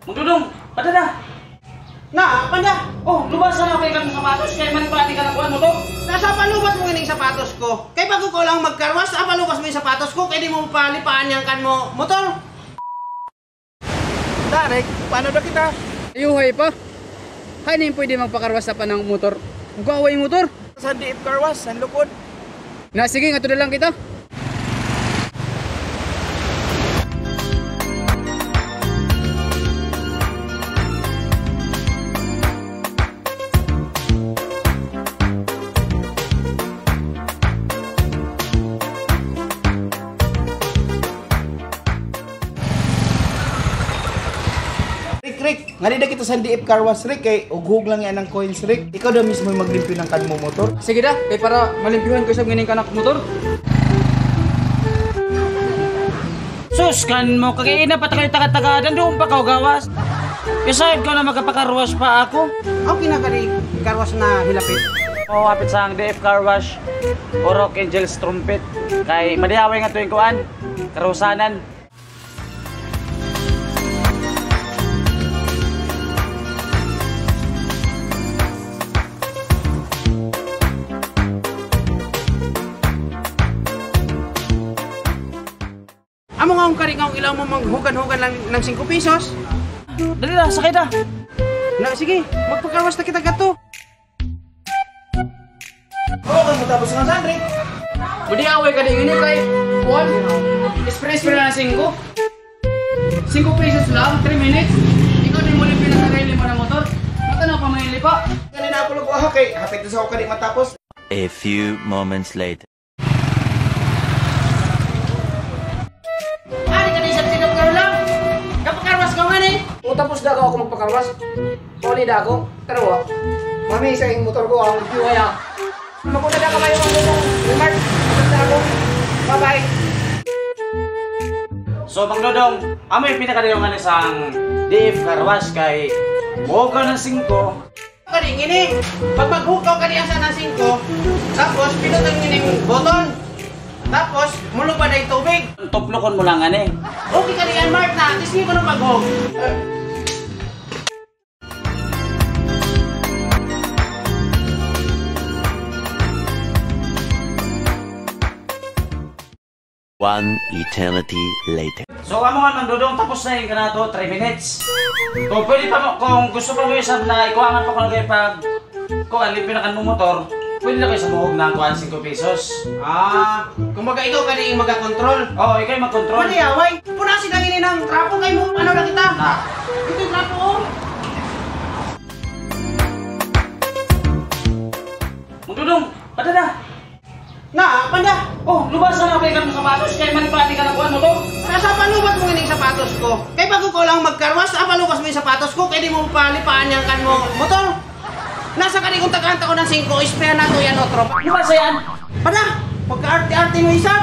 Magdudong, pada na. Na, panda. Oh, lubasan na kayo ng sapatos, kaya manipati ka na kuhan mo to. Nasa panubat mo yung sapatos ko. Kaya bago ko lang magkarwas, panubat mo yung sapatos ko, kaya di mo palipaan yung kan mo motor. Tarek, paano na kita? Ayuhay pa. Hay na yung pwede magpakarwas pa ng motor. Magkawa yung motor. Sa DF Carwas, ang lukod. Na sige, nga na lang kita. Rick, ngalida kita sa DF Carwas, Rick, kay ughug lang yan ang coins, Rick. Ikaw daw mismo yung maglimpyo ng kan mo motor. Sige da, kay para malimpyuhan ko sa gining kanak motor. Sus, kan mo, kagayin na pata kayo taga-tagadan, doon pa kaw gawas. Isayad ko na magkapakarwash pa ako. Ako kinakari Carwas na hilapit. Oo, kapit sa ang DF Car Wash, Orok Angels Trumpet. Kay madiyaway nga tuwing kuan, karusanan. Amo nga ang karing ang ilaw mo manghugan-hugan lang ng 5 pesos. Dali na, sakay na. Na, sige, magpakarwas na kita gato. Oo, mo tapos nga saan, Rick? Madiyaway ka din ini kay Juan. Express na 5. 5 pesos lang, 3 minutes. Ikaw din mo limpyo na sarili mo ng motor. Matanaw pa may lipa. Kanina ako ako kay hapit na sa ako kani matapos. A few moments later. Ari ka din sa tinapkar lang. Kapakarwas ka nga ni. Kung tapos na ako magpakarwas, pwede na ako. Tarawa. Mami, sa yung motor ko ang Iwaya. Makuna na kamayo ang remark. Basta ako. Bye-bye. So, Bang Dodong, amoy pinakadayong nga isang DF Car Wash kay Moga ng 5. Karing ini, pag maghukaw ka niya sa nasing ko, tapos pinutang nining button. Tapos, mulog pa na yung tubig. Tuplokon mo lang ani. Okay ka niyan, Mark, na. At least hindi ko nang maghug. One eternity later. So, amo nga Bang Dodong, tapos na yung kanato, 3 minutes. Kung pwede pa mo, kung gusto pa mo isang na ikuangan pa ko na kayo pag kung alipin na kan mo motor, pwede na kayo sa muhog na kuhan 5 pesos. Kumbaga ikaw ka niyung mag-control. Oo, ikaw yung mag-control. Ano yaway? Punasin lang ini ng trapo kayo mo. Ano na kita? Na. Ito yung trapo ko. Bang Dodong, pada na. Na, panda. Oh, lubasan na kayo ng sapatos, kaya manipati ka na kuhan mo to. Nasa panubat mo yung sapatos ko. Kaya bago ko lang magkarwas, panubat mo yung sapatos ko, kaya di mo palipaan yung kan mo motor. Nasa kaning kong tagahanta ko ng 5, ispehan na to yan, otro. Lubasa yan. Pada, pagka-arte-arte mo isa.